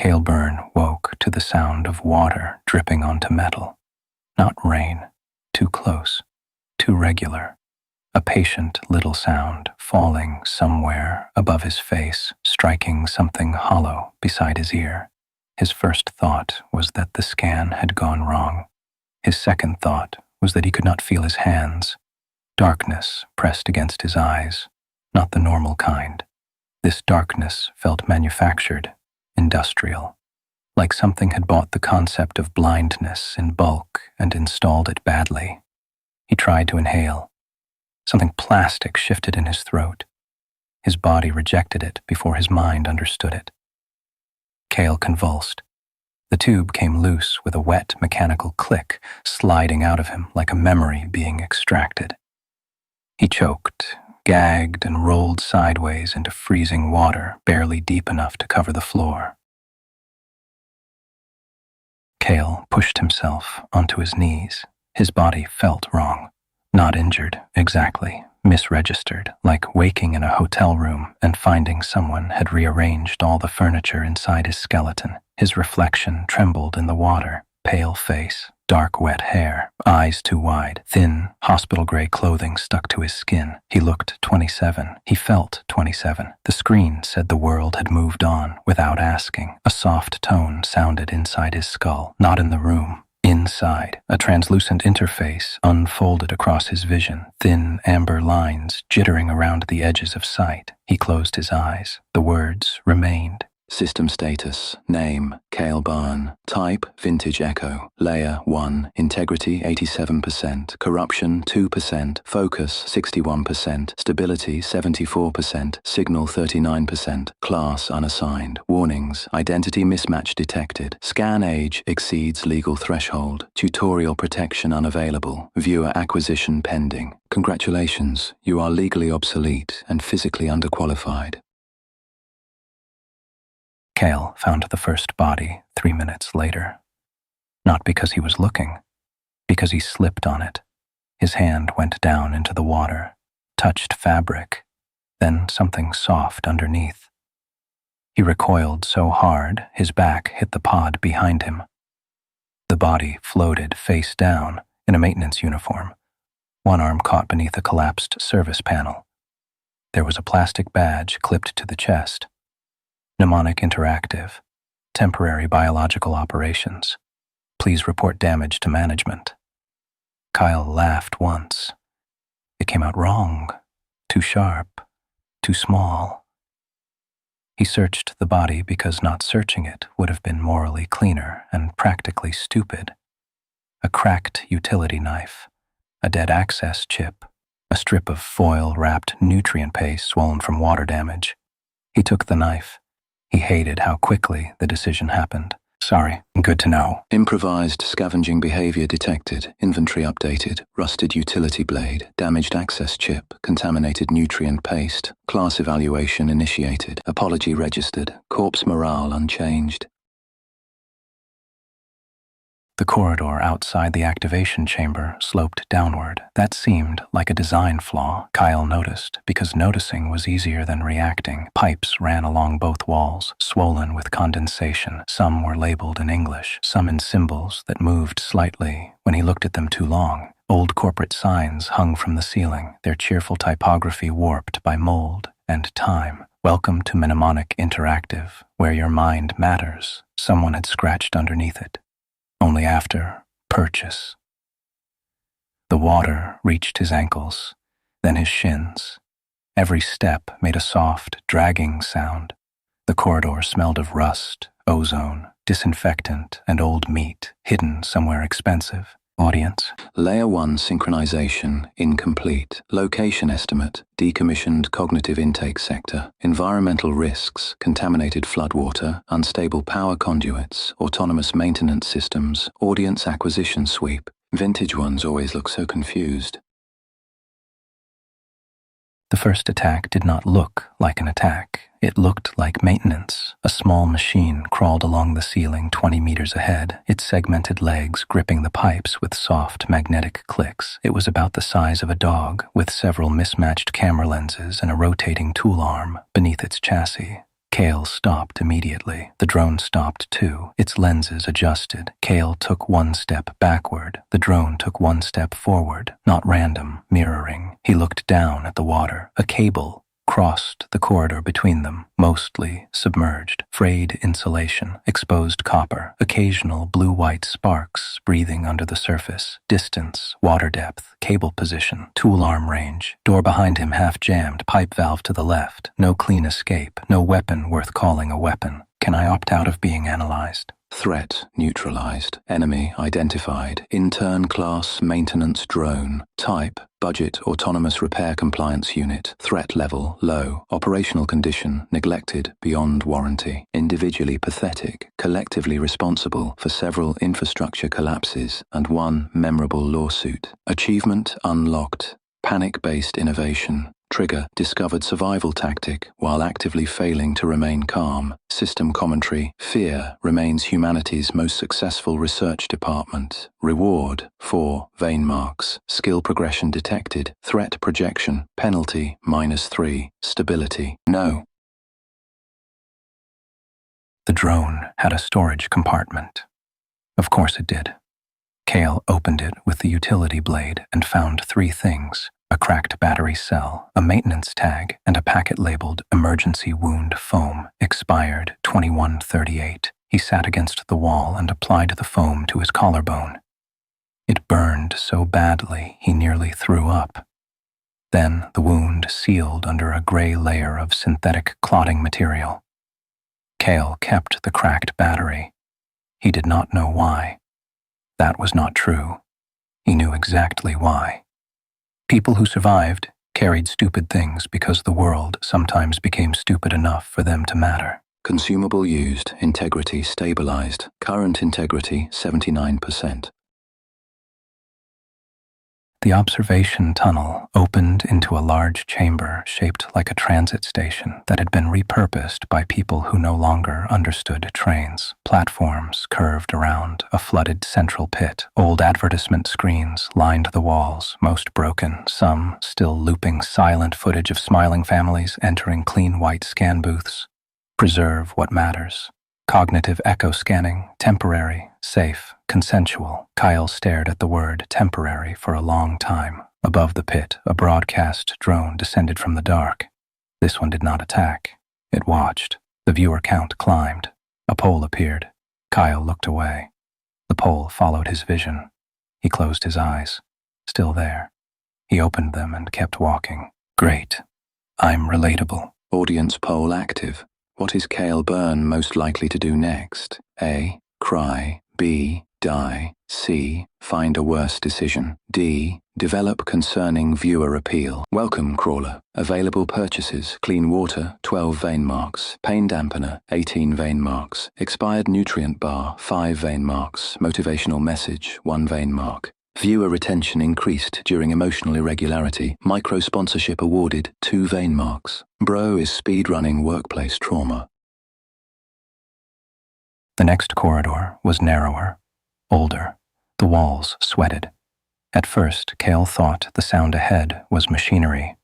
Kael Byrne woke to the sound of water dripping onto metal. Not rain, too close, too regular. A patient little sound falling somewhere above his face, striking something hollow beside his ear. His first thought was that the scan had gone wrong. His second thought was that he could not feel his hands. Darkness pressed against his eyes, not the normal kind. This darkness felt manufactured, industrial, like something had bought the concept of blindness in bulk and installed it badly. He tried to inhale. Something plastic shifted in his throat. His body rejected it before his mind understood it. Kael convulsed. The tube came loose with a wet mechanical click, sliding out of him like a memory being extracted. He choked, gagged, and rolled sideways into freezing water, barely deep enough to cover the floor. Kael pushed himself onto his knees. His body felt wrong. Not injured, exactly, misregistered, like waking in a hotel room and finding someone had rearranged all the furniture inside his skeleton. His reflection trembled in the water, pale face, dark wet hair, eyes too wide, thin, hospital-gray clothing stuck to his skin. He looked 27. He felt 27. The screen said the world had moved on without asking. A soft tone sounded inside his skull, not in the room. Inside, a translucent interface unfolded across his vision, thin amber lines jittering around the edges of sight. He closed his eyes. The words remained. System status, name, Kael Byrne, type, vintage echo, layer 1, integrity 87%, corruption 2%, focus 61%, stability 74%, signal 39%, class unassigned, warnings, identity mismatch detected, scan age exceeds legal threshold, tutorial protection unavailable, viewer acquisition pending. Congratulations, you are legally obsolete and physically underqualified. Kael found the first body 3 minutes later. Not because he was looking, because he slipped on it. His hand went down into the water, touched fabric, then something soft underneath. He recoiled so hard his back hit the pod behind him. The body floated face down in a maintenance uniform, one arm caught beneath a collapsed service panel. There was a plastic badge clipped to the chest. Mnemonic Interactive, temporary biological operations. Please report damage to management. Kael laughed once. It came out wrong, too sharp, too small. He searched the body because not searching it would have been morally cleaner and practically stupid. A cracked utility knife, a dead access chip, a strip of foil-wrapped nutrient paste swollen from water damage. He took the knife. He hated how quickly the decision happened. Sorry, good to know. Improvised scavenging behavior detected, inventory updated, rusted utility blade, damaged access chip, contaminated nutrient paste, class evaluation initiated, apology registered, corpse morale unchanged. The corridor outside the activation chamber sloped downward. That seemed like a design flaw, Kael noticed, because noticing was easier than reacting. Pipes ran along both walls, swollen with condensation. Some were labeled in English, some in symbols that moved slightly when he looked at them too long. Old corporate signs hung from the ceiling, their cheerful typography warped by mold and time. Welcome to Mnemonic Interactive, where your mind matters. Someone had scratched underneath it. Only after purchase. The water reached his ankles, then his shins. Every step made a soft, dragging sound. The corridor smelled of rust, ozone, disinfectant, and old meat, hidden somewhere expensive. Audience. Layer 1 synchronization, incomplete. Location estimate, decommissioned cognitive intake sector. Environmental risks, contaminated floodwater, unstable power conduits, autonomous maintenance systems, audience acquisition sweep. Vintage ones always look so confused. The first attack did not look like an attack. It looked like maintenance. A small machine crawled along the ceiling 20 meters ahead, its segmented legs gripping the pipes with soft magnetic clicks. It was about the size of a dog, with several mismatched camera lenses and a rotating tool arm beneath its chassis. Kael stopped immediately. The drone stopped too. Its lenses adjusted. Kael took one step backward. The drone took one step forward. Not random, mirroring. He looked down at the water. A cable crossed the corridor between them, mostly submerged. Frayed insulation, exposed copper, occasional blue-white sparks breathing under the surface. Distance, water depth, cable position, tool arm range. Door behind him half jammed, pipe valve to the left. No clean escape, no weapon worth calling a weapon. Can I opt out of being analyzed? Threat neutralized. Enemy identified. Intern class maintenance drone. Type budget autonomous repair compliance unit. Threat level low. Operational condition neglected beyond warranty. Individually pathetic. Collectively responsible for several infrastructure collapses and one memorable lawsuit. Achievement unlocked. Panic-based innovation. Trigger discovered survival tactic while actively failing to remain calm. System commentary. Fear remains humanity's most successful research department. Reward 4 vein marks. Skill progression detected. Threat projection. Penalty -3. Stability no. The drone had a storage compartment. Of course it did. Kael opened it with the utility blade and found 3 things: a cracked battery cell, a maintenance tag, and a packet labeled emergency wound foam, expired 2138. He sat against the wall and applied the foam to his collarbone. It burned so badly he nearly threw up. Then the wound sealed under a gray layer of synthetic clotting material. Kael kept the cracked battery. He did not know why. That was not true. He knew exactly why. People who survived carried stupid things because the world sometimes became stupid enough for them to matter. Consumable used. Integrity stabilized. Current integrity 79%. The observation tunnel opened into a large chamber shaped like a transit station that had been repurposed by people who no longer understood trains. Platforms curved around a flooded central pit. Old advertisement screens lined the walls, most broken, some still looping silent footage of smiling families entering clean white scan booths. Preserve what matters. Cognitive echo scanning, temporary, safe, consensual. Kael stared at the word temporary for a long time. Above the pit, a broadcast drone descended from the dark. This one did not attack. It watched. The viewer count climbed. A pole appeared. Kael looked away. The pole followed his vision. He closed his eyes. Still there. He opened them and kept walking. Great. I'm relatable. Audience poll active. What is Kael Byrne most likely to do next? A. Cry. B. Die. C. Find a worse decision. D. Develop concerning viewer appeal. Welcome crawler. Available purchases. Clean water, 12 vein marks. Pain dampener, 18 vein marks. Expired nutrient bar, 5 vein marks. Motivational message, 1 vein mark. Viewer retention increased during emotional irregularity. Micro-sponsorship awarded, 2 vein marks. Bro is speedrunning workplace trauma. The next corridor was narrower, older. The walls sweated. At first, Kael thought the sound ahead was machinery.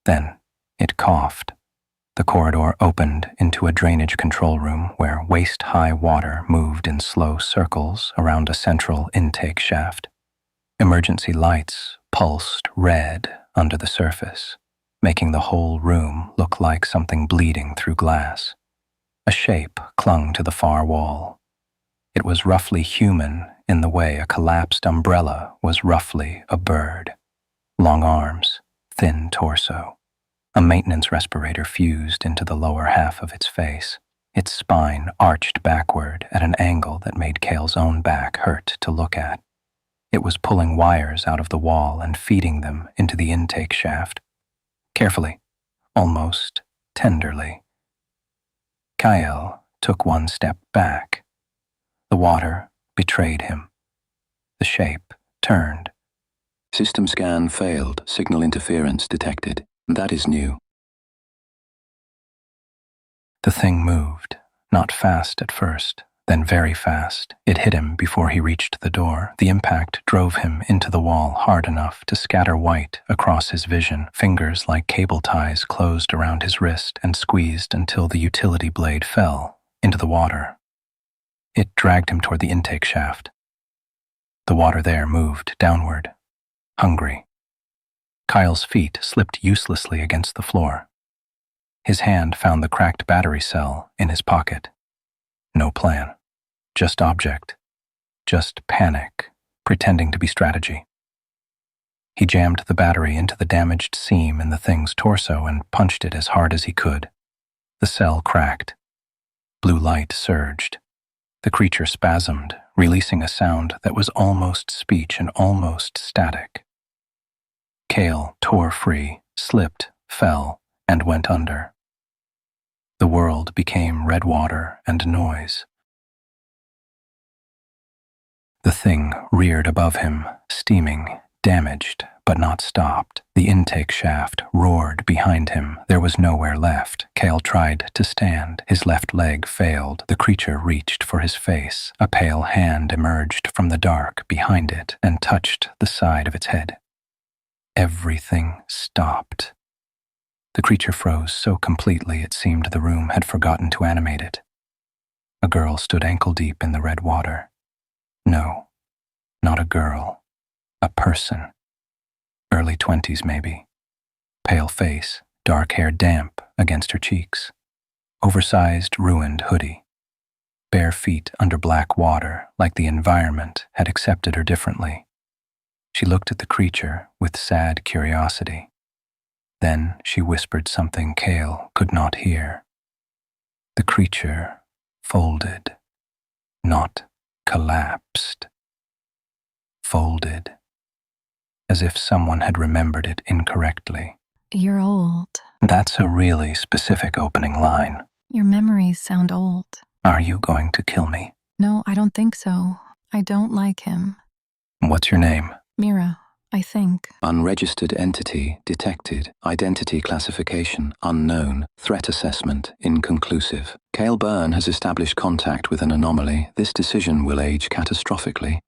Then, it coughed. The corridor opened into a drainage control room where waist-high water moved in slow circles around a central intake shaft. Emergency lights pulsed red under the surface, making the whole room look like something bleeding through glass. A shape clung to the far wall. It was roughly human in the way a collapsed umbrella was roughly a bird. Long arms, thin torso. A maintenance respirator fused into the lower half of its face. Its spine arched backward at an angle that made Kael's own back hurt to look at. It was pulling wires out of the wall and feeding them into the intake shaft. Carefully, almost tenderly. Kael took one step back. The water betrayed him. The shape turned. System scan failed. Signal interference detected. That is new. The thing moved, not fast at first, Then very fast, it hit him before he reached the door. The impact drove him into the wall hard enough to scatter white across his vision. Fingers like cable ties closed around his wrist and squeezed until the utility blade fell into the water. It dragged him toward the intake shaft. The water there moved downward, hungry. Kael's feet slipped uselessly against the floor. His hand found the cracked battery cell in his pocket. No plan. Just object. Just panic, pretending to be strategy. He jammed the battery into the damaged seam in the thing's torso and punched it as hard as he could. The cell cracked. Blue light surged. The creature spasmed, releasing a sound that was almost speech and almost static. Kael tore free, slipped, fell, and went under. The world became red water and noise. The thing reared above him, steaming, damaged, but not stopped. The intake shaft roared behind him. There was nowhere left. Kael tried to stand. His left leg failed. The creature reached for his face. A pale hand emerged from the dark behind it and touched the side of its head. Everything stopped. The creature froze so completely it seemed the room had forgotten to animate it. A girl stood ankle-deep in the red water. No, not a girl. A person. Early 20s, maybe. Pale face, dark hair damp against her cheeks. Oversized, ruined hoodie. Bare feet under black water, like the environment had accepted her differently. She looked at the creature with sad curiosity. Then she whispered something Kael could not hear. The creature folded, not collapsed. Folded, as if someone had remembered it incorrectly. You're old. That's a really specific opening line. Your memories sound old. Are you going to kill me? No, I don't think so. I don't like him. What's your name? Mira, I think. Unregistered entity detected. Identity classification unknown. Threat assessment inconclusive. Kael Byrne has established contact with an anomaly. This decision will age catastrophically.